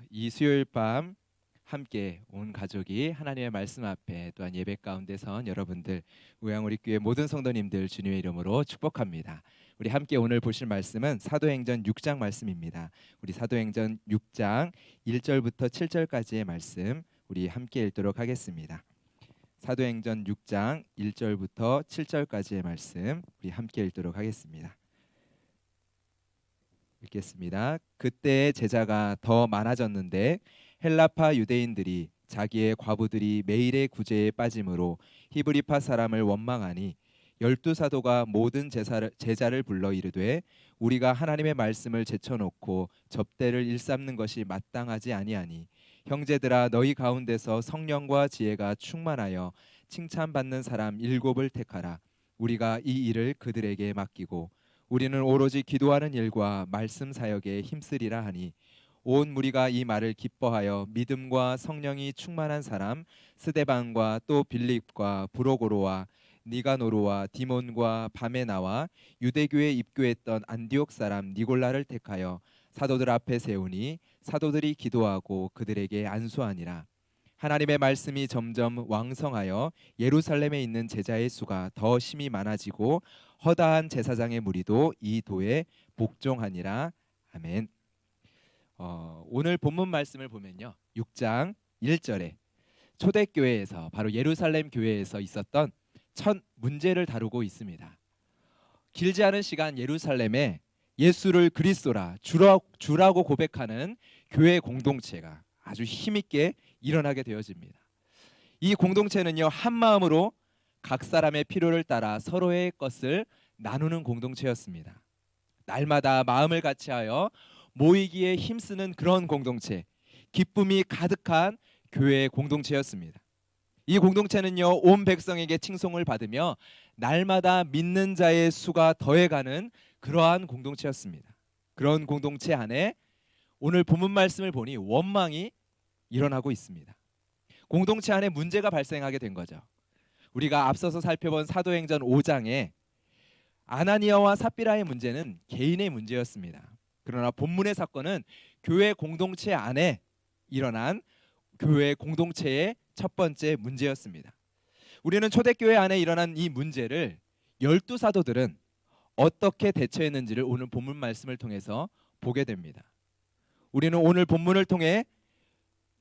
이 수요일 밤 함께 온 가족이 하나님의 말씀 앞에 또한 예배 가운데 선 여러분들 우양우리교회 모든 성도님들 주님의 이름으로 축복합니다. 우리 함께 오늘 보실 말씀은 사도행전 6장 말씀입니다. 우리 사도행전 6장 1절부터 7절까지의 말씀 우리 함께 읽도록 하겠습니다. 사도행전 6장 1절부터 7절까지의 말씀 우리 함께 읽도록 하겠습니다. 읽겠습니다. 그때 제자가 더 많아졌는데 헬라파 유대인들이 자기의 과부들이 매일의 구제에 빠짐으로 히브리파 사람을 원망하니 12사도가 모든 제자를 불러 이르되 우리가 하나님의 말씀을 제쳐놓고 접대를 일삼는 것이 마땅하지 아니하니 형제들아 너희 가운데서 성령과 지혜가 충만하여 칭찬받는 사람 7을 택하라. 우리가 이 일을 그들에게 맡기고 우리는 오로지 기도하는 일과 말씀 사역에 힘쓰리라 하니 온 무리가 이 말을 기뻐하여 믿음과 성령이 충만한 사람 스데반과 또 빌립과 브로고로와 니가노르와 디몬과 바메나와 유대교에 입교했던 안디옥 사람 니골라를 택하여 사도들 앞에 세우니 사도들이 기도하고 그들에게 안수하니라. 하나님의 말씀이 점점 왕성하여 예루살렘에 있는 제자의 수가 더 심히 많아지고 허다한 제사장의 무리도 이 도에 복종하니라. 아멘. 오늘 본문 말씀을 보면요, 6장 1절에 초대교회에서 바로 예루살렘 교회에서 있었던 첫 문제를 다루고 있습니다. 길지 않은 시간 예루살렘에 예수를 그리스도라 주라고 고백하는 교회 공동체가 아주 힘있게 일어나게 되어집니다. 이 공동체는요, 한 마음으로 각 사람의 필요를 따라 서로의 것을 나누는 공동체였습니다. 날마다 마음을 같이하여 모이기에 힘쓰는 그런 공동체, 기쁨이 가득한 교회의 공동체였습니다. 이 공동체는요, 온 백성에게 칭송을 받으며 날마다 믿는 자의 수가 더해가는 그러한 공동체였습니다. 그런 공동체 안에 오늘 본문 말씀을 보니 원망이 일어나고 있습니다. 공동체 안에 문제가 발생하게 된 거죠. 우리가 앞서서 살펴본 사도행전 5장에 아나니아와 삽비라의 문제는 개인의 문제였습니다. 그러나 본문의 사건은 교회 공동체 안에 일어난 교회 공동체의 첫 번째 문제였습니다. 우리는 초대교회 안에 일어난 이 문제를 12사도들은 어떻게 대처했는지를 오늘 본문 말씀을 통해서 보게 됩니다. 우리는 오늘 본문을 통해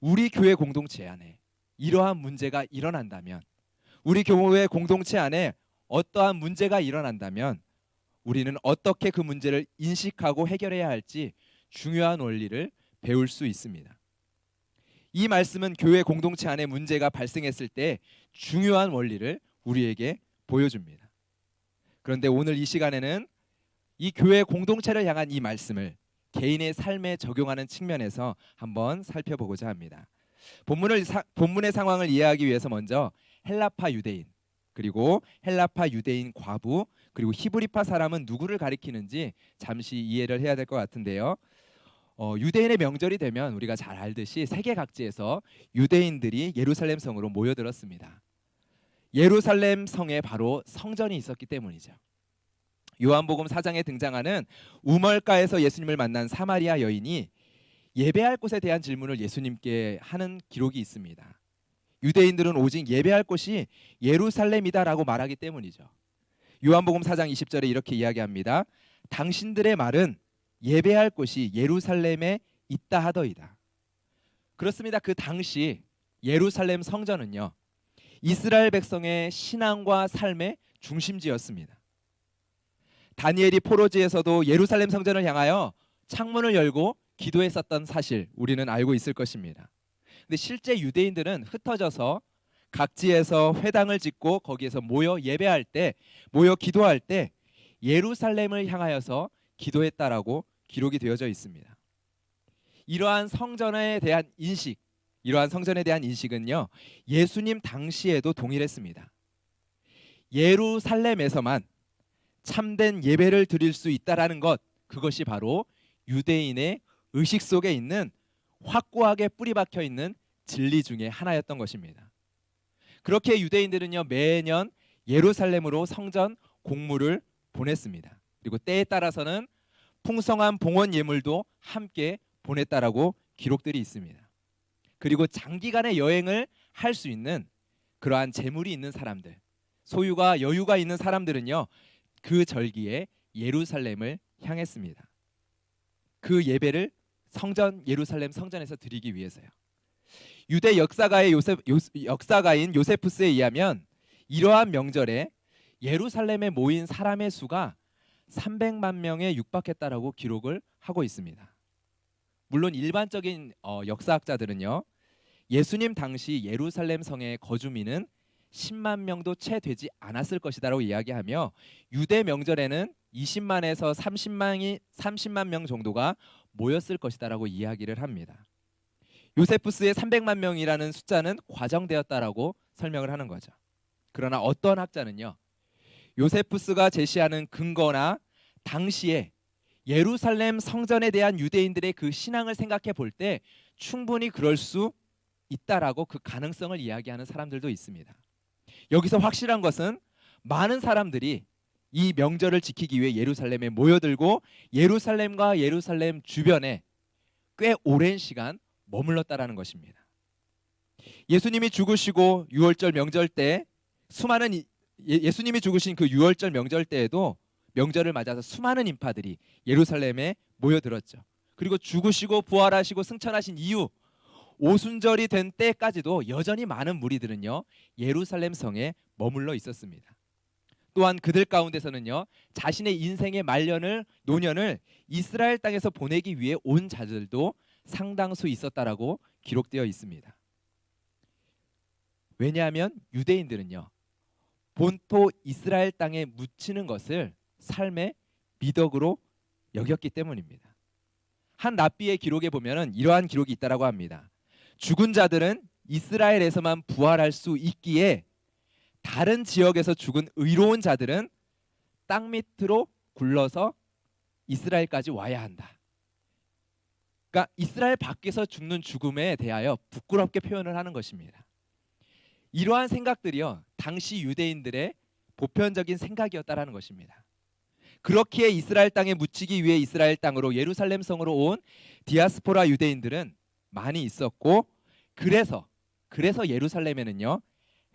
우리 교회 공동체 안에 이러한 문제가 일어난다면, 우리 교회 공동체 안에 어떠한 문제가 일어난다면 우리는 어떻게 그 문제를 인식하고 해결해야 할지 중요한 원리를 배울 수 있습니다. 이 말씀은 교회 공동체 안에 문제가 발생했을 때 중요한 원리를 우리에게 보여줍니다. 그런데 오늘 이 시간에는 이 교회 공동체를 향한 이 말씀을 개인의 삶에 적용하는 측면에서 한번 살펴보고자 합니다. 본문의 상황을 이해하기 위해서 먼저 헬라파 유대인, 그리고 헬라파 유대인 과부, 그리고 히브리파 사람은 누구를 가리키는지 잠시 이해를 해야 될 것 같은데요. 유대인의 명절이 되면 우리가 잘 알듯이 세계 각지에서 유대인들이 예루살렘 성으로 모여들었습니다. 예루살렘 성에 바로 성전이 있었기 때문이죠. 요한복음 4장에 등장하는 우물가에서 예수님을 만난 사마리아 여인이 예배할 곳에 대한 질문을 예수님께 하는 기록이 있습니다. 유대인들은 오직 예배할 곳이 예루살렘이다라고 말하기 때문이죠. 요한복음 4장 20절에 이렇게 이야기합니다. 당신들의 말은 예배할 곳이 예루살렘에 있다 하더이다. 그렇습니다. 그 당시 예루살렘 성전은요, 이스라엘 백성의 신앙과 삶의 중심지였습니다. 다니엘이 포로지에서도 예루살렘 성전을 향하여 창문을 열고 기도했었던 사실 우리는 알고 있을 것입니다. 근데 실제 유대인들은 흩어져서 각지에서 회당을 짓고 거기에서 모여 예배할 때, 모여 기도할 때 예루살렘을 향하여서 기도했다라고 기록이 되어져 있습니다. 이러한 성전에 대한 인식은요, 예수님 당시에도 동일했습니다. 예루살렘에서만 참된 예배를 드릴 수 있다라는 것, 그것이 바로 유대인의 의식 속에 있는 확고하게 뿌리 박혀 있는 진리 중에 하나였던 것입니다. 그렇게 유대인들은요, 매년 예루살렘으로 성전 공물을 보냈습니다. 그리고 때에 따라서는 풍성한 봉헌 예물도 함께 보냈다라고 기록들이 있습니다. 그리고 장기간의 여행을 할 수 있는 그러한 재물이 있는 사람들, 소유가 여유가 있는 사람들은요, 그 절기에 예루살렘을 향했습니다. 그 예배를 예루살렘 성전에서 드리기 위해서요. 유대 역사가인 요세푸스에 의하면 이러한 명절에 예루살렘에 모인 사람의 수가 300만 명에 육박했다라고 기록을 하고 있습니다. 물론 일반적인 역사학자들은요, 예수님 당시 예루살렘 성의 거주민은 10만 명도 채 되지 않았을 것이다라고 이야기하며 유대 명절에는 20만에서 30만 명 정도가 모였을 것이다라고 이야기를 합니다. 요세푸스의 300만 명이라는 숫자는 과정되었다라고 설명을 하는 거죠. 그러나 어떤 학자는요, 요세푸스가 제시하는 근거나 당시에 예루살렘 성전에 대한 유대인들의 그 신앙을 생각해 볼 때 충분히 그럴 수 있다라고 그 가능성을 이야기하는 사람들도 있습니다. 여기서 확실한 것은 많은 사람들이 이 명절을 지키기 위해 예루살렘에 모여들고 예루살렘과 예루살렘 주변에 꽤 오랜 시간 머물렀다라는 것입니다. 예수님이 죽으시고 유월절 명절 때 예수님이 죽으신 그 유월절 명절 때에도 명절을 맞아서 수많은 인파들이 예루살렘에 모여들었죠. 그리고 죽으시고 부활하시고 승천하신 이후 오순절이 된 때까지도 여전히 많은 무리들은요, 예루살렘 성에 머물러 있었습니다. 또한 그들 가운데서는요, 자신의 인생의 노년을 이스라엘 땅에서 보내기 위해 온 자들도 상당수 있었다라고 기록되어 있습니다. 왜냐하면 유대인들은요, 본토 이스라엘 땅에 묻히는 것을 삶의 미덕으로 여겼기 때문입니다. 한 랍비의 기록에 보면은 이러한 기록이 있다라고 합니다. 죽은 자들은 이스라엘에서만 부활할 수 있기에 다른 지역에서 죽은 의로운 자들은 땅 밑으로 굴러서 이스라엘까지 와야 한다. 그러니까 이스라엘 밖에서 죽는 죽음에 대하여 부끄럽게 표현을 하는 것입니다. 이러한 생각들이요, 당시 유대인들의 보편적인 생각이었다라는 것입니다. 그렇기에 이스라엘 땅에 묻히기 위해 이스라엘 땅으로 예루살렘 성으로 온 디아스포라 유대인들은 많이 있었고, 그래서 예루살렘에는요,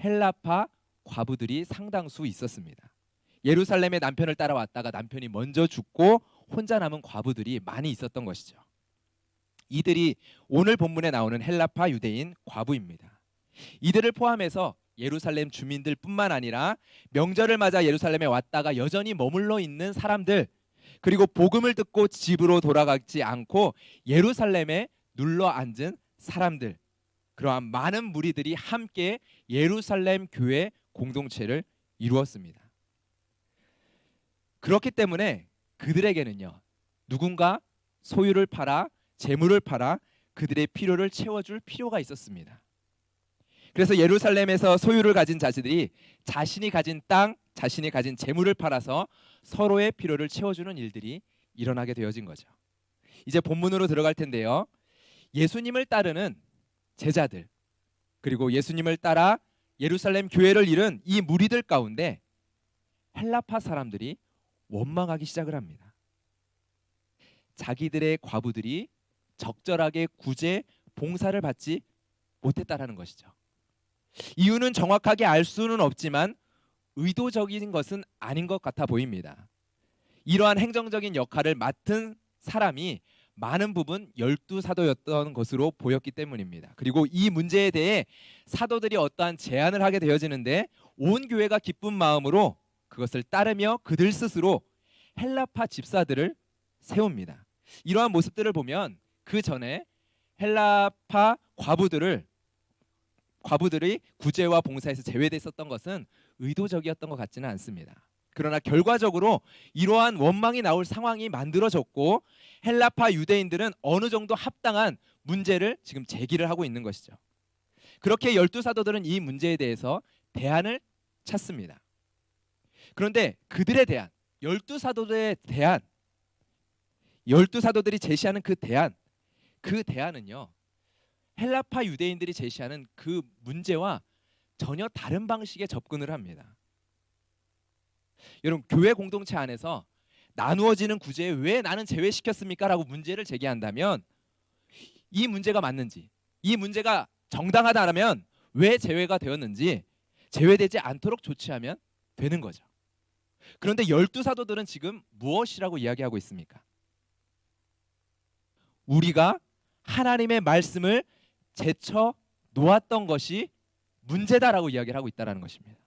헬라파 과부들이 상당수 있었습니다. 예루살렘에 남편을 따라왔다가 남편이 먼저 죽고 혼자 남은 과부들이 많이 있었던 것이죠. 이들이 오늘 본문에 나오는 헬라파 유대인 과부입니다. 이들을 포함해서 예루살렘 주민들뿐만 아니라 명절을 맞아 예루살렘에 왔다가 여전히 머물러 있는 사람들, 그리고 복음을 듣고 집으로 돌아가지 않고 예루살렘에 눌러 앉은 사람들, 그러한 많은 무리들이 함께 예루살렘 교회 공동체를 이루었습니다. 그렇기 때문에 그들에게는요, 누군가 소유를 팔아 재물을 팔아 그들의 필요를 채워줄 필요가 있었습니다. 그래서 예루살렘에서 소유를 가진 자들이 자신이 가진 땅, 자신이 가진 재물을 팔아서 서로의 필요를 채워주는 일들이 일어나게 되어진 거죠. 이제 본문으로 들어갈 텐데요, 예수님을 따르는 제자들, 그리고 예수님을 따라 예루살렘 교회를 이룬 이 무리들 가운데 헬라파 사람들이 원망하기 시작을 합니다. 자기들의 과부들이 적절하게 구제, 봉사를 받지 못했다라는 것이죠. 이유는 정확하게 알 수는 없지만 의도적인 것은 아닌 것 같아 보입니다. 이러한 행정적인 역할을 맡은 사람이 많은 부분 12사도였던 것으로 보였기 때문입니다. 그리고 이 문제에 대해 사도들이 어떠한 제안을 하게 되어지는데 온 교회가 기쁜 마음으로 그것을 따르며 그들 스스로 헬라파 집사들을 세웁니다. 이러한 모습들을 보면 그 전에 헬라파 과부들이 구제와 봉사에서 제외됐었던 것은 의도적이었던 것 같지는 않습니다. 그러나 결과적으로 이러한 원망이 나올 상황이 만들어졌고 헬라파 유대인들은 어느 정도 합당한 문제를 지금 제기를 하고 있는 것이죠. 그렇게 12사도들은 이 문제에 대해서 대안을 찾습니다. 그런데 그들에 대한 12사도들이 제시하는 그 대안은요, 헬라파 유대인들이 제시하는 그 문제와 전혀 다른 방식의 접근을 합니다. 여러분, 교회 공동체 안에서 나누어지는 구제에 왜 나는 제외시켰습니까? 라고 문제를 제기한다면 이 문제가 맞는지, 이 문제가 정당하다라면 왜 제외가 되었는지 제외되지 않도록 조치하면 되는 거죠. 그런데 12사도들은 지금 무엇이라고 이야기하고 있습니까? 우리가 하나님의 말씀을 제쳐 놓았던 것이 문제다라고 이야기를 하고 있다는 것입니다.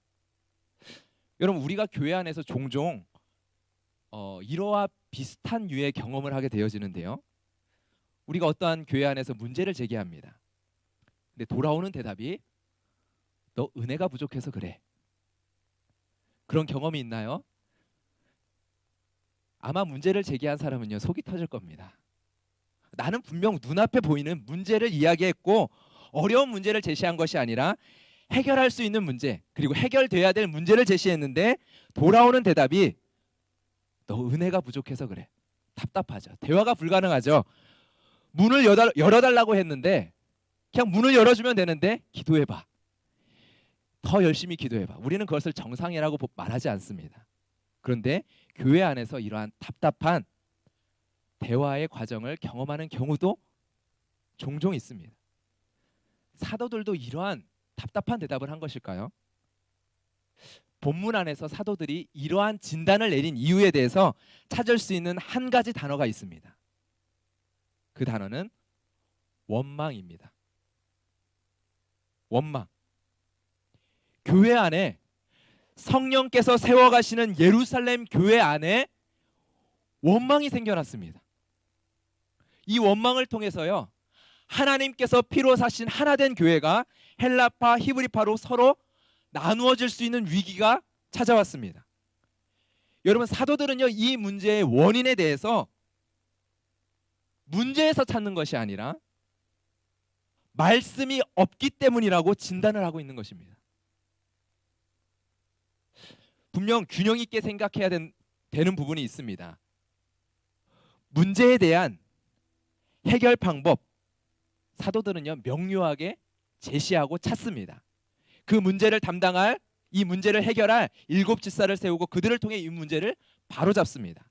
여러분, 우리가 교회 안에서 종종 이러한 비슷한 유의 경험을 하게 되어지는데요. 우리가 어떠한 교회 안에서 문제를 제기합니다. 근데 돌아오는 대답이 너 은혜가 부족해서 그래. 그런 경험이 있나요? 아마 문제를 제기한 사람은요, 속이 터질 겁니다. 나는 분명 눈앞에 보이는 문제를 이야기했고 어려운 문제를 제시한 것이 아니라 해결할 수 있는 문제, 그리고 해결돼야 될 문제를 제시했는데 돌아오는 대답이 너 은혜가 부족해서 그래. 답답하죠. 대화가 불가능하죠. 문을 열어달라고 했는데 그냥 문을 열어주면 되는데 기도해봐. 더 열심히 기도해봐. 우리는 그것을 정상이라고 말하지 않습니다. 그런데 교회 안에서 이러한 답답한 대화의 과정을 경험하는 경우도 종종 있습니다. 사도들도 이러한 답답한 대답을 한 것일까요? 본문 안에서 사도들이 이러한 진단을 내린 이유에 대해서 찾을 수 있는 한 가지 단어가 있습니다. 그 단어는 원망입니다. 원망. 교회 안에 성령께서 세워가시는 예루살렘 교회 안에 원망이 생겨났습니다. 이 원망을 통해서요, 하나님께서 피로 사신 하나된 교회가 헬라파, 히브리파로 서로 나누어질 수 있는 위기가 찾아왔습니다. 여러분, 사도들은요, 이 문제의 원인에 대해서 문제에서 찾는 것이 아니라 말씀이 없기 때문이라고 진단을 하고 있는 것입니다. 분명 균형 있게 생각해야 되는 부분이 있습니다. 문제에 대한 해결 방법, 사도들은요, 명료하게 제시하고 찾습니다. 그 문제를 담당할, 이 문제를 해결할 7 집사를 세우고 그들을 통해 이 문제를 바로잡습니다.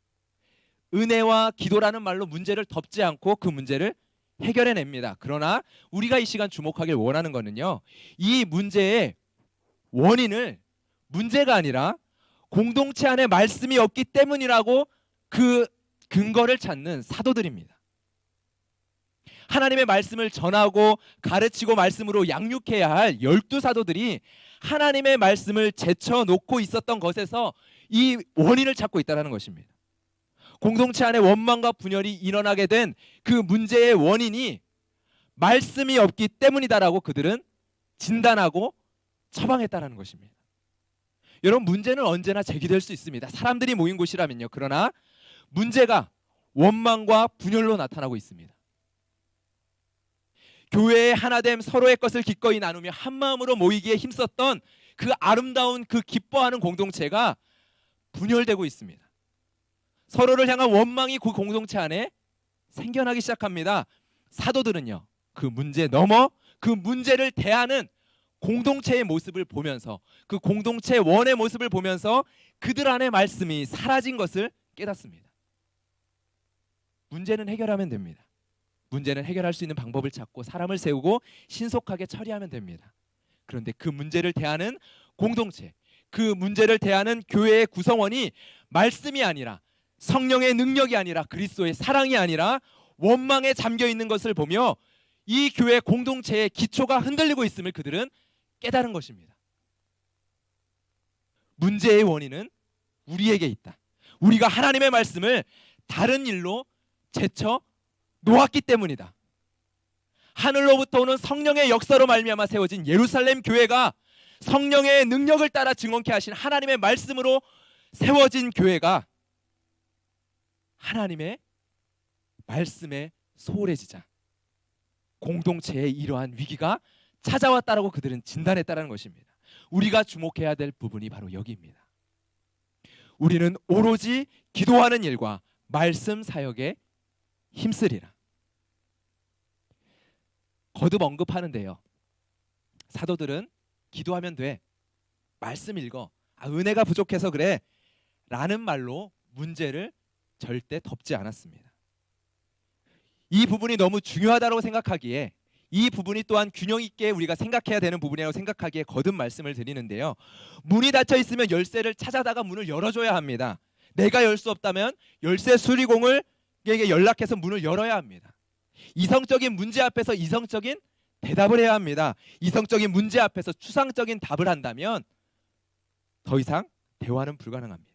은혜와 기도라는 말로 문제를 덮지 않고 그 문제를 해결해냅니다. 그러나 우리가 이 시간 주목하길 원하는 것은요, 이 문제의 원인을 문제가 아니라 공동체 안에 말씀이 없기 때문이라고 그 근거를 찾는 사도들입니다. 하나님의 말씀을 전하고 가르치고 말씀으로 양육해야 할 12사도들이 하나님의 말씀을 제쳐놓고 있었던 것에서 이 원인을 찾고 있다는 것입니다. 공동체 안에 원망과 분열이 일어나게 된 그 문제의 원인이 말씀이 없기 때문이다라고 그들은 진단하고 처방했다는 것입니다. 여러분, 문제는 언제나 제기될 수 있습니다. 사람들이 모인 곳이라면요. 그러나 문제가 원망과 분열로 나타나고 있습니다. 교회의 하나됨, 서로의 것을 기꺼이 나누며 한마음으로 모이기에 힘썼던 그 아름다운, 그 기뻐하는 공동체가 분열되고 있습니다. 서로를 향한 원망이 그 공동체 안에 생겨나기 시작합니다. 사도들은요, 그 문제 넘어 그 문제를 대하는 공동체의 모습을 보면서, 그 공동체 원의 모습을 보면서 그들 안에 말씀이 사라진 것을 깨닫습니다. 문제는 해결하면 됩니다. 문제는 해결할 수 있는 방법을 찾고 사람을 세우고 신속하게 처리하면 됩니다. 그런데 그 문제를 대하는 공동체, 그 문제를 대하는 교회의 구성원이 말씀이 아니라, 성령의 능력이 아니라, 그리스도의 사랑이 아니라 원망에 잠겨 있는 것을 보며 이 교회 공동체의 기초가 흔들리고 있음을 그들은 깨달은 것입니다. 문제의 원인은 우리에게 있다. 우리가 하나님의 말씀을 다른 일로 제쳐 놓았기 때문이다. 하늘로부터 오는 성령의 역사로 말미암아 세워진 예루살렘 교회가 성령의 능력을 따라 증언케 하신 하나님의 말씀으로 세워진 교회가 하나님의 말씀에 소홀해지자 공동체의 이러한 위기가 찾아왔다라고 그들은 진단했다는 것입니다. 우리가 주목해야 될 부분이 바로 여기입니다. 우리는 오로지 기도하는 일과 말씀 사역에 힘쓰리라. 거듭 언급하는데요, 사도들은 기도하면 돼, 말씀 읽어, 은혜가 부족해서 그래 라는 말로 문제를 절대 덮지 않았습니다. 이 부분이 너무 중요하다고 생각하기에 이 부분이 또한 균형 있게 우리가 생각해야 되는 부분이라고 생각하기에 거듭 말씀을 드리는데요. 문이 닫혀 있으면 열쇠를 찾아다가 문을 열어줘야 합니다. 내가 열 수 없다면 열쇠 수리공을에게 연락해서 문을 열어야 합니다. 이성적인 문제 앞에서 이성적인 대답을 해야 합니다. 이성적인 문제 앞에서 추상적인 답을 한다면 더 이상 대화는 불가능합니다.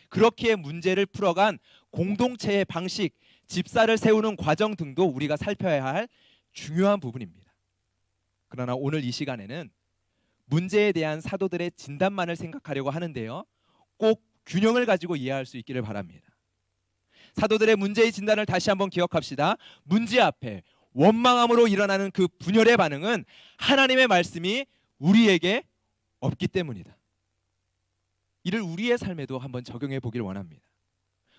그렇기에 문제를 풀어간 공동체의 방식, 집사를 세우는 과정 등도 우리가 살펴야 할 중요한 부분입니다. 그러나 오늘 이 시간에는 문제에 대한 사도들의 진단만을 생각하려고 하는데요. 꼭 균형을 가지고 이해할 수 있기를 바랍니다. 사도들의 문제의 진단을 다시 한번 기억합시다. 문제 앞에 원망함으로 일어나는 그 분열의 반응은 하나님의 말씀이 우리에게 없기 때문이다. 이를 우리의 삶에도 한번 적용해 보길 원합니다.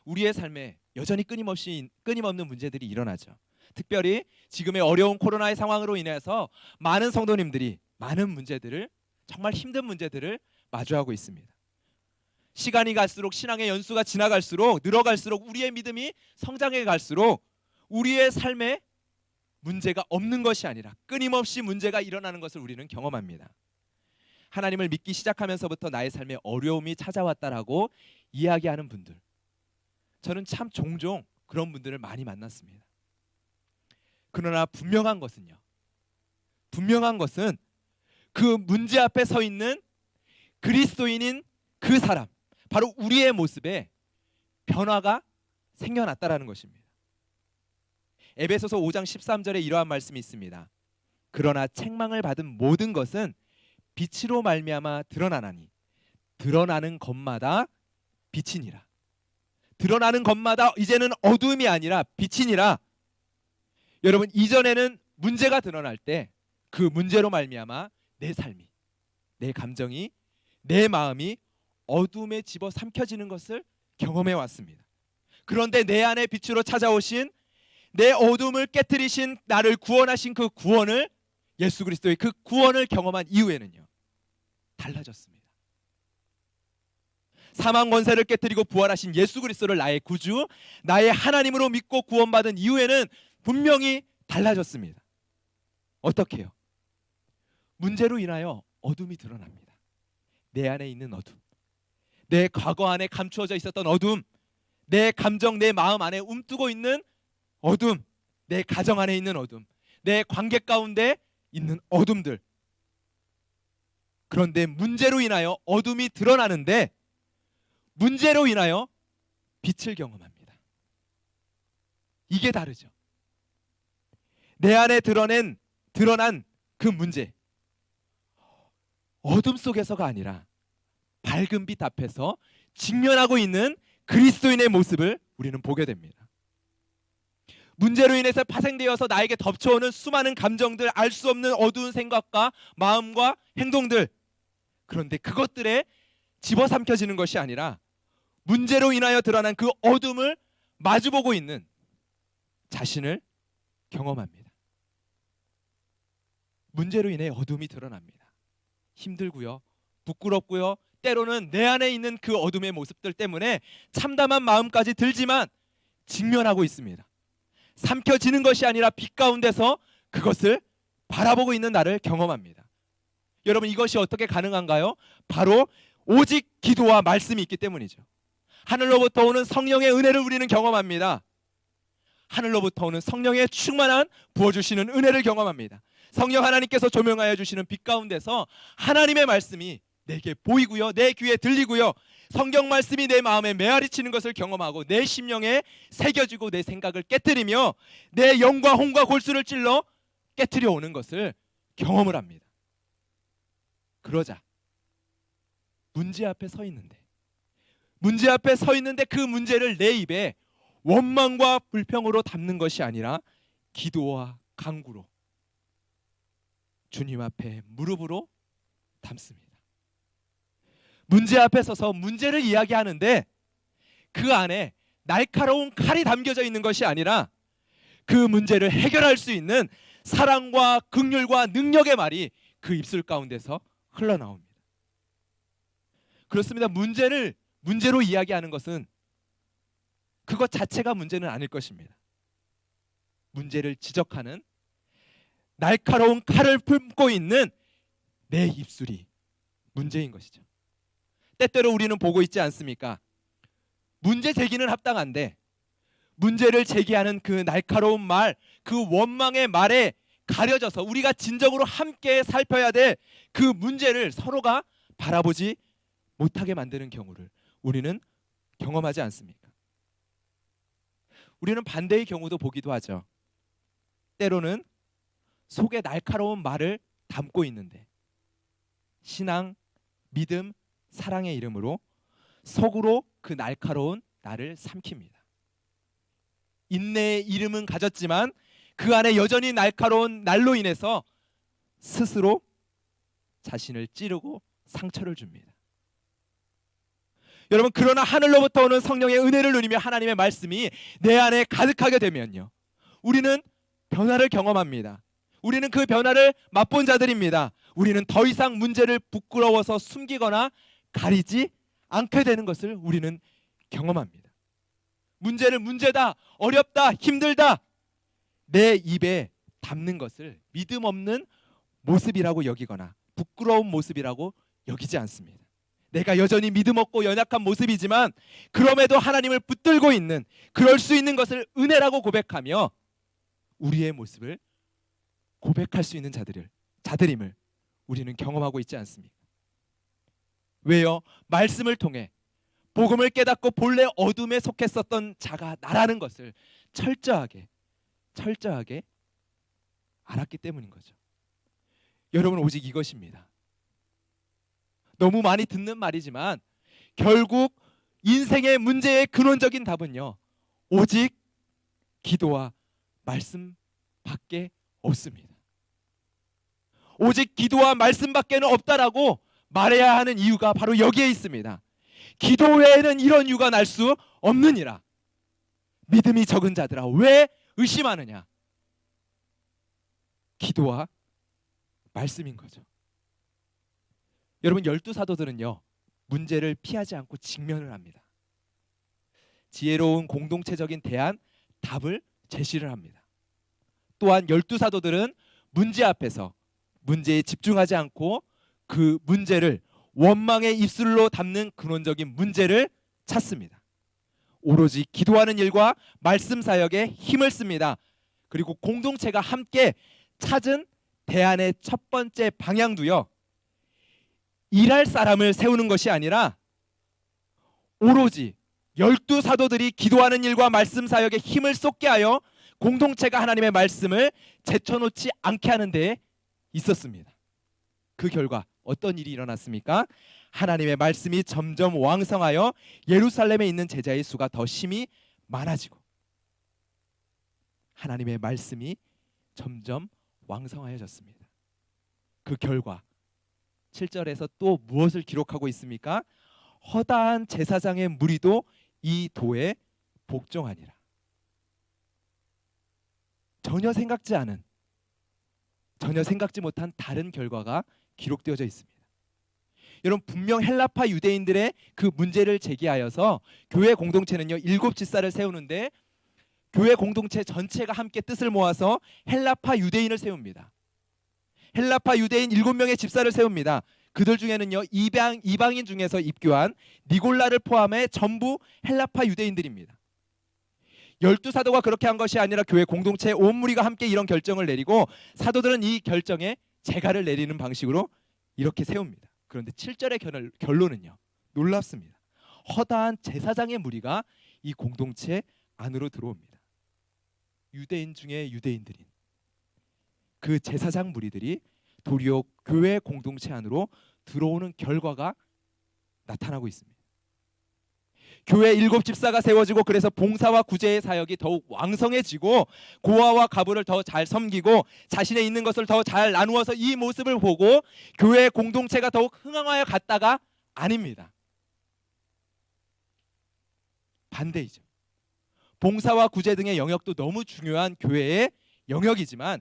우리의 삶에 여전히 끊임없는 문제들이 일어나죠. 특별히 지금의 어려운 코로나의 상황으로 인해서 많은 성도님들이 많은 문제들을, 정말 힘든 문제들을 마주하고 있습니다. 시간이 갈수록, 신앙의 연수가 지나갈수록, 늘어갈수록, 우리의 믿음이 성장해 갈수록 우리의 삶에 문제가 없는 것이 아니라 끊임없이 문제가 일어나는 것을 우리는 경험합니다. 하나님을 믿기 시작하면서부터 나의 삶에 어려움이 찾아왔다라고 이야기하는 분들, 저는 참 종종 그런 분들을 많이 만났습니다. 그러나 분명한 것은 그 문제 앞에 서 있는 그리스도인인 그 사람, 바로 우리의 모습에 변화가 생겨났다라는 것입니다. 에베소서 5장 13절에 이러한 말씀이 있습니다. 그러나 책망을 받은 모든 것은 빛으로 말미암아 드러나나니 드러나는 것마다 빛이니라. 드러나는 것마다 이제는 어두움이 아니라 빛이니라. 여러분, 이전에는 문제가 드러날 때 그 문제로 말미암아 내 삶이, 내 감정이, 내 마음이 어둠에 집어삼켜지는 것을 경험해 왔습니다. 그런데 내 안에 빛으로 찾아오신, 내 어둠을 깨뜨리신, 나를 구원하신 그 구원을, 예수 그리스도의 그 구원을 경험한 이후에는요, 달라졌습니다. 사망 권세를 깨뜨리고 부활하신 예수 그리스도를 나의 구주, 나의 하나님으로 믿고 구원받은 이후에는 분명히 달라졌습니다. 어떻게요? 문제로 인하여 어둠이 드러납니다. 내 안에 있는 어둠, 내 과거 안에 감추어져 있었던 어둠, 내 감정, 내 마음 안에 움뜨고 있는 어둠, 내 가정 안에 있는 어둠, 내 관계 가운데 있는 어둠들. 그런데 문제로 인하여 어둠이 드러나는데 문제로 인하여 빛을 경험합니다. 이게 다르죠. 내 안에 드러난 그 문제, 어둠 속에서가 아니라 밝은 빛 앞에서 직면하고 있는 그리스도인의 모습을 우리는 보게 됩니다. 문제로 인해서 파생되어서 나에게 덮쳐오는 수많은 감정들, 알 수 없는 어두운 생각과 마음과 행동들, 그런데 그것들에 집어삼켜지는 것이 아니라 문제로 인하여 드러난 그 어둠을 마주보고 있는 자신을 경험합니다. 문제로 인해 어둠이 드러납니다. 힘들고요, 부끄럽고요, 때로는 내 안에 있는 그 어둠의 모습들 때문에 참담한 마음까지 들지만 직면하고 있습니다. 삼켜지는 것이 아니라 빛 가운데서 그것을 바라보고 있는 나를 경험합니다. 여러분, 이것이 어떻게 가능한가요? 바로 오직 기도와 말씀이 있기 때문이죠. 하늘로부터 오는 성령의 은혜를 우리는 경험합니다. 하늘로부터 오는 성령의 충만한 부어주시는 은혜를 경험합니다. 성령 하나님께서 조명하여 주시는 빛 가운데서 하나님의 말씀이 내게 보이고요, 내 귀에 들리고요, 성경 말씀이 내 마음에 메아리치는 것을 경험하고 내 심령에 새겨지고 내 생각을 깨뜨리며 내 영과 혼과 골수를 찔러 깨뜨려 오는 것을 경험을 합니다. 그러자 문제 앞에 서 있는데 그 문제를 내 입에 원망과 불평으로 담는 것이 아니라 기도와 간구로, 주님 앞에 무릎으로 담습니다. 문제 앞에 서서 문제를 이야기하는데 그 안에 날카로운 칼이 담겨져 있는 것이 아니라 그 문제를 해결할 수 있는 사랑과 긍휼과 능력의 말이 그 입술 가운데서 흘러나옵니다. 그렇습니다. 문제로 이야기하는 것은 그것 자체가 문제는 아닐 것입니다. 문제를 지적하는 날카로운 칼을 품고 있는 내 입술이 문제인 것이죠. 때때로 우리는 보고 있지 않습니까? 문제 제기는 합당한데 문제를 제기하는 그 날카로운 말, 그 원망의 말에 가려져서 우리가 진정으로 함께 살펴야 될 그 문제를 서로가 바라보지 못하게 만드는 경우를 우리는 경험하지 않습니까? 우리는 반대의 경우도 보기도 하죠. 때로는 속에 날카로운 말을 담고 있는데 신앙, 믿음, 사랑의 이름으로 속으로 그 날카로운 나를 삼킵니다. 인내의 이름은 가졌지만 그 안에 여전히 날카로운 날로 인해서 스스로 자신을 찌르고 상처를 줍니다. 여러분, 그러나 하늘로부터 오는 성령의 은혜를 누리며 하나님의 말씀이 내 안에 가득하게 되면요, 우리는 변화를 경험합니다. 우리는 그 변화를 맛본 자들입니다. 우리는 더 이상 문제를 부끄러워서 숨기거나 가리지 않게 되는 것을 우리는 경험합니다. 문제를 문제다, 어렵다, 힘들다 내 입에 담는 것을 믿음 없는 모습이라고 여기거나 부끄러운 모습이라고 여기지 않습니다. 내가 여전히 믿음 없고 연약한 모습이지만 그럼에도 하나님을 붙들고 있는, 그럴 수 있는 것을 은혜라고 고백하며 우리의 모습을 고백할 수 있는 자들임을 우리는 경험하고 있지 않습니까? 왜요? 말씀을 통해 복음을 깨닫고 본래 어둠에 속했었던 자가 나라는 것을 철저하게 알았기 때문인 거죠. 여러분, 오직 이것입니다. 너무 많이 듣는 말이지만 결국 인생의 문제의 근원적인 답은요, 오직 기도와 말씀밖에 없습니다. 오직 기도와 말씀밖에는 없다라고 말해야 하는 이유가 바로 여기에 있습니다. 기도 외에는 이런 이유가 날 수 없느니라. 믿음이 적은 자들아 왜 의심하느냐? 기도와 말씀인 거죠. 여러분, 12사도들은요 문제를 피하지 않고 직면을 합니다. 지혜로운 공동체적인 대안, 답을 제시를 합니다. 또한 12사도들은 문제 앞에서 문제에 집중하지 않고 그 문제를 원망의 입술로 담는 근원적인 문제를 찾습니다. 오로지 기도하는 일과 말씀 사역에 힘을 씁니다. 그리고 공동체가 함께 찾은 대안의 첫 번째 방향도요, 일할 사람을 세우는 것이 아니라 오로지 12사도들이 기도하는 일과 말씀 사역에 힘을 쏟게 하여 공동체가 하나님의 말씀을 제쳐놓지 않게 하는 데에 있었습니다. 그 결과 어떤 일이 일어났습니까? 하나님의 말씀이 점점 왕성하여 예루살렘에 있는 제자의 수가 더 심히 많아지고 하나님의 말씀이 점점 왕성하여졌습니다. 그 결과 7절에서 또 무엇을 기록하고 있습니까? 허다한 제사장의 무리도 이 도에 복종하니라. 전혀 생각지 못한 다른 결과가 기록되어져 있습니다. 여러분, 분명 헬라파 유대인들의 그 문제를 제기하여서 교회 공동체는요 7집사를 세우는데 교회 공동체 전체가 함께 뜻을 모아서 헬라파 유대인을 세웁니다. 헬라파 유대인 7명의 집사를 세웁니다. 그들 중에는요 이방인 중에서 입교한 니골라를 포함해 전부 헬라파 유대인들입니다. 12사도가 그렇게 한 것이 아니라 교회 공동체 온 무리가 함께 이런 결정을 내리고 사도들은 이 결정에 재가를 내리는 방식으로 이렇게 세웁니다. 그런데 7절의 결론은요 놀랍습니다. 허다한 제사장의 무리가 이 공동체 안으로 들어옵니다. 유대인 중에 유대인들인 그 제사장 무리들이 도리어 교회 공동체 안으로 들어오는 결과가 나타나고 있습니다. 교회 7집사가 세워지고 그래서 봉사와 구제의 사역이 더욱 왕성해지고 고아와 가부를 더 잘 섬기고 자신의 있는 것을 더 잘 나누어서 이 모습을 보고 교회 공동체가 더욱 흥황하여 갔다가 아닙니다. 반대이죠. 봉사와 구제 등의 영역도 너무 중요한 교회의 영역이지만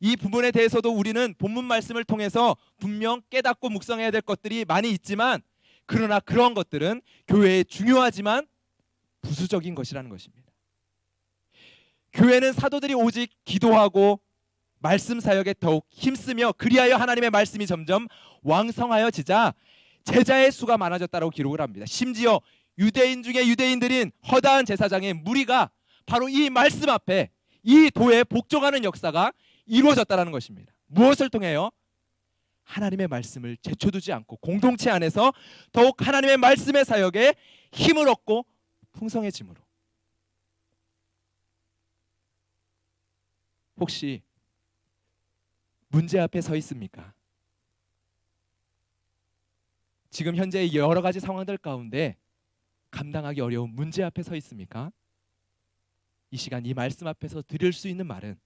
이 부분에 대해서도 우리는 본문 말씀을 통해서 분명 깨닫고 묵상해야 될 것들이 많이 있지만 그러나 그런 것들은 교회에 중요하지만 부수적인 것이라는 것입니다. 교회는 사도들이 오직 기도하고 말씀 사역에 더욱 힘쓰며 그리하여 하나님의 말씀이 점점 왕성하여지자 제자의 수가 많아졌다고 기록을 합니다. 심지어 유대인 중에 유대인들인 허다한 제사장의 무리가 바로 이 말씀 앞에 이 도에 복종하는 역사가 이루어졌다는 것입니다. 무엇을 통해요? 하나님의 말씀을 제쳐두지 않고 공동체 안에서 더욱 하나님의 말씀의 사역에 힘을 얻고 풍성해짐으로. 혹시 문제 앞에 서 있습니까? 지금 현재 여러 가지 상황들 가운데 감당하기 어려운 문제 앞에 서 있습니까? 이 시간 이 말씀 앞에서 드릴 수 있는 말은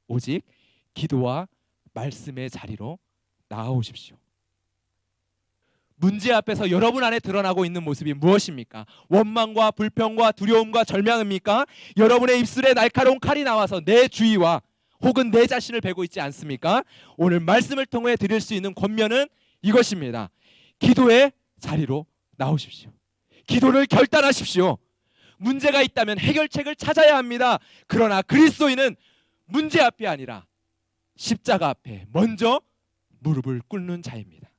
오직 기도와 말씀의 자리로 나아오십시오. 문제 앞에서 여러분 안에 드러나고 있는 모습이 무엇입니까? 원망과 불평과 두려움과 절망입니까? 여러분의 입술에 날카로운 칼이 나와서 내 주위와 혹은 내 자신을 베고 있지 않습니까? 오늘 말씀을 통해 드릴 수 있는 권면은 이것입니다. 기도의 자리로 나오십시오. 기도를 결단하십시오. 문제가 있다면 해결책을 찾아야 합니다. 그러나 그리스도인은 문제 앞이 아니라 십자가 앞에 먼저 무릎을 꿇는 자입니다.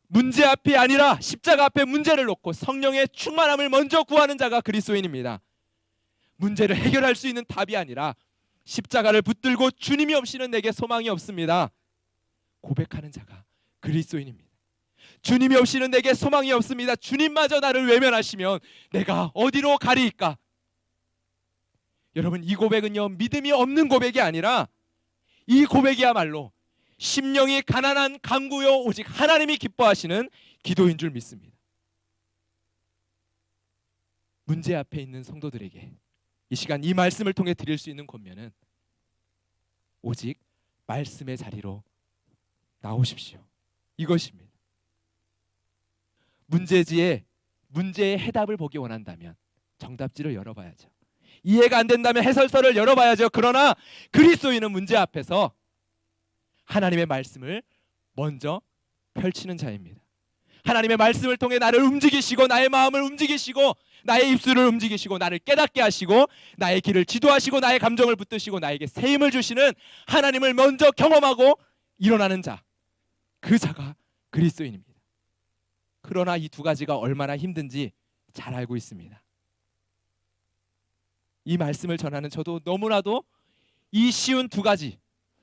문제 앞이 아니라 십자가 앞에 문제를 놓고 성령의 충만함을 먼저 구하는 자가 그리스도인입니다. 문제를 해결할 수 있는 답이 아니라 십자가를 붙들고 주님이 없이는 내게 소망이 없습니다. 고백하는 자가 그리스도인입니다. 주님이 없이는 내게 소망이 없습니다. 주님마저 나를 외면하시면 내가 어디로 가리이까? 여러분, 이 고백은요, 믿음이 없는 고백이 아니라 이 고백이야말로 심령이 가난한 간구요 오직 하나님이 기뻐하시는 기도인 줄 믿습니다. 문제 앞에 있는 성도들에게 이 시간 이 말씀을 통해 드릴 수 있는 권면은 오직 말씀의 자리로 나오십시오. 이것입니다. 문제의 해답을 보기 원한다면 정답지를 열어봐야죠. 이해가 안 된다면 해설서를 열어봐야죠. 그러나 그리스도인은 문제 앞에서 하나님의 말씀을 먼저 펼치는 자입니다. 하나님의 말씀을 통해 나를 움직이시고 나의 마음을 움직이시고 나의 입술을 움직이시고 나를 깨닫게 하시고 나의 길을 지도하시고 나의 감정을 붙드시고 나에게 새 힘을 주시는 하나님을 먼저 경험하고 일어나는 자, 그 자가 그리스도인입니다. 그러나 이 두 가지가 얼마나 힘든지 잘 알고 있습니다. 이 말씀을 전하는 저도 너무나도 이 쉬운 두 가지,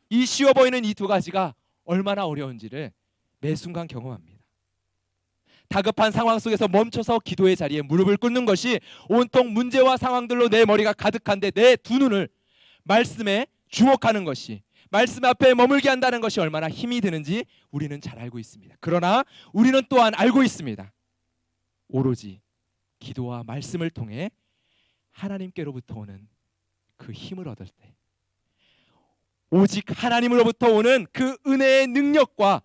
이 쉬워 보이는 이 두 가지가 얼마나 어려운지를 매 순간 경험합니다. 다급한 상황 속에서 멈춰서 기도의 자리에 무릎을 꿇는 것이 온통 문제와 상황들로 내 머리가 가득한데 내 두 눈을 말씀에 주목하는 것이, 말씀 앞에 머물게 한다는 것이 얼마나 힘이 드는지 우리는 잘 알고 있습니다. 그러나 우리는 또한 알고 있습니다. 오로지 기도와 말씀을 통해 하나님께로부터 오는 그 힘을 얻을 때, 오직 하나님으로부터 오는 그 은혜의 능력과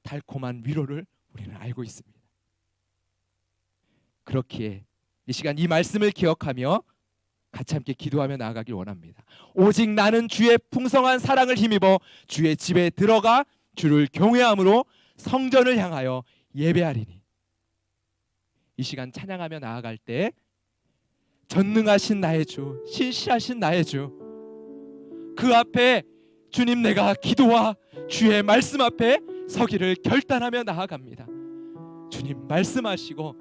달콤한 위로를 우리는 알고 있습니다. 그렇기에 이 시간 이 말씀을 기억하며 같이 함께 기도하며 나아가길 원합니다. 오직 나는 주의 풍성한 사랑을 힘입어 주의 집에 들어가 주를 경외함으로 성전을 향하여 예배하리니. 이 시간 찬양하며 나아갈 때 전능하신 나의 주, 신실하신 나의 주, 그 앞에 주님, 내가 기도와 주의 말씀 앞에 서기를 결단하며 나아갑니다. 주님 말씀하시고,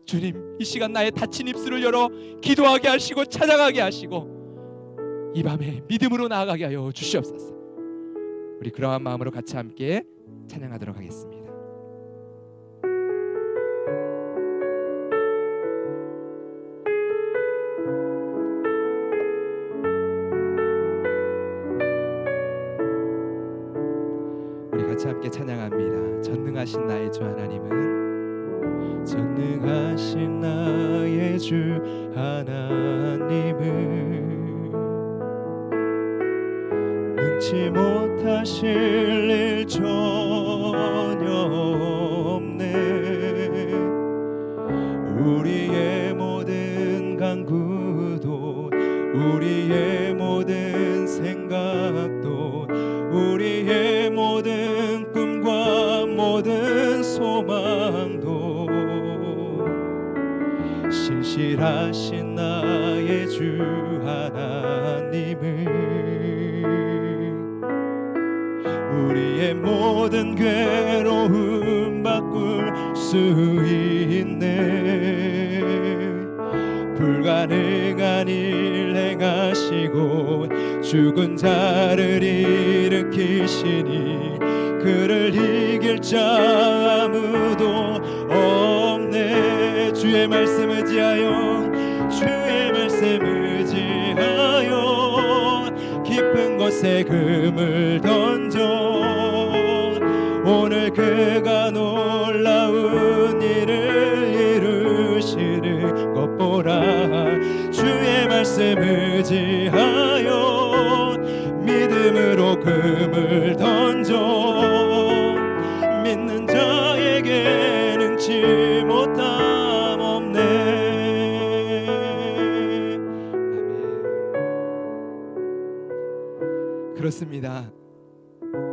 주님 이 시간 나의 닫힌 입술을 열어 기도하게 하시고 찬양하게 하시고 이 밤에 믿음으로 나아가게 하여 주시옵소서. 우리 그러한 마음으로 같이 함께 찬양하도록 하겠습니다. 우리 같이 함께 찬양합니다. 전능하신 나의 주 하나님은, 전능하신 나의 주 하나님은 능치 못하실 일 전혀 없네. 우리의 모든 간구도, 우리의 모든 생각도, 우리의 모든 꿈과 모든 소망도 신실하신 나의 주 우리의 모든 괴로움 바꿀 수 있네. 불가능한 일 행하시고 죽은 자를 일으키시니 그를 이길 자 아무도 없네. 주의 말씀 의지하여 주의 말씀 의지하여 깊은 곳에 금을 던져 오늘 그가 놀라운 일을 이루시는 것 보라. 주의 말씀 의지하여 믿음으로 금을 던져 믿는 자에게 능치 못함 없네. 아멘. 그렇습니다.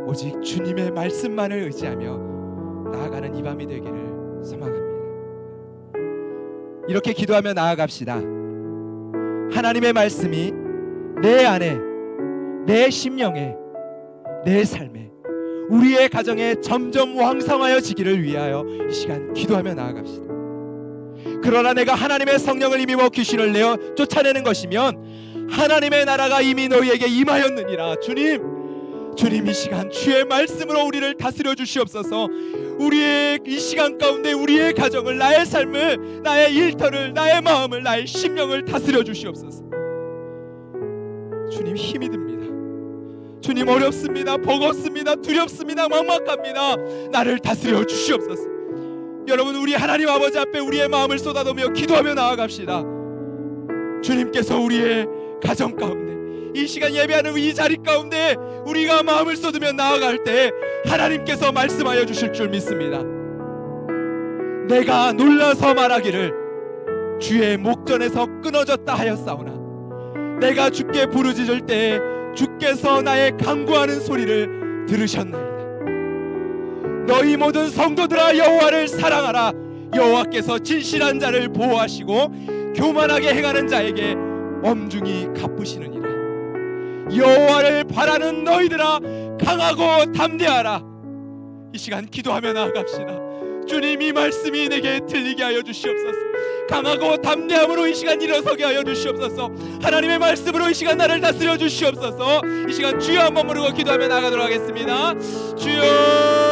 오직 주님의 말씀만을 의지하며 나아가는 이 밤이 되기를 소망합니다. 이렇게 기도하며 나아갑시다. 하나님의 말씀이 내 안에, 내 심령에, 내 삶에, 우리의 가정에 점점 왕성하여지기를 위하여 이 시간 기도하며 나아갑시다. 그러나 내가 하나님의 성령을 힘입어 귀신을 내어 쫓아내는 것이면 하나님의 나라가 이미 너희에게 임하였느니라. 주님 이 시간 주의 말씀으로 우리를 다스려 주시옵소서. 우리의 이 시간 가운데 우리의 가정을, 나의 삶을, 나의 일터를, 나의 마음을, 나의 심령을 다스려 주시옵소서. 주님 힘이 듭니다. 주님 어렵습니다. 버겁습니다. 두렵습니다. 막막합니다. 나를 다스려 주시옵소서. 여러분, 우리 하나님 아버지 앞에 우리의 마음을 쏟아놓으며 기도하며 나아갑시다. 주님께서 우리의 가정 가운데, 이 시간 예배하는 이 자리 가운데 우리가 마음을 쏟으며 나아갈 때 하나님께서 말씀하여 주실 줄 믿습니다. 내가 놀라서 말하기를 주의 목전에서 끊어졌다 하였사오나 내가 주께 부르짖을 때 주께서 나의 간구하는 소리를 들으셨나이다. 너희 모든 성도들아 여호와를 사랑하라. 여호와께서 진실한 자를 보호하시고 교만하게 행하는 자에게 엄중히 갚으시느니라. 여호와를 바라는 너희들아 강하고 담대하라. 이 시간 기도하며 나아갑시다. 주님 이 말씀이 내게 들리게 하여 주시옵소서. 강하고 담대함으로 이 시간 일어서게 하여 주시옵소서. 하나님의 말씀으로 이 시간 나를 다스려 주시옵소서. 이 시간 주여 한번 부르고 기도하며 나가도록 하겠습니다. 주여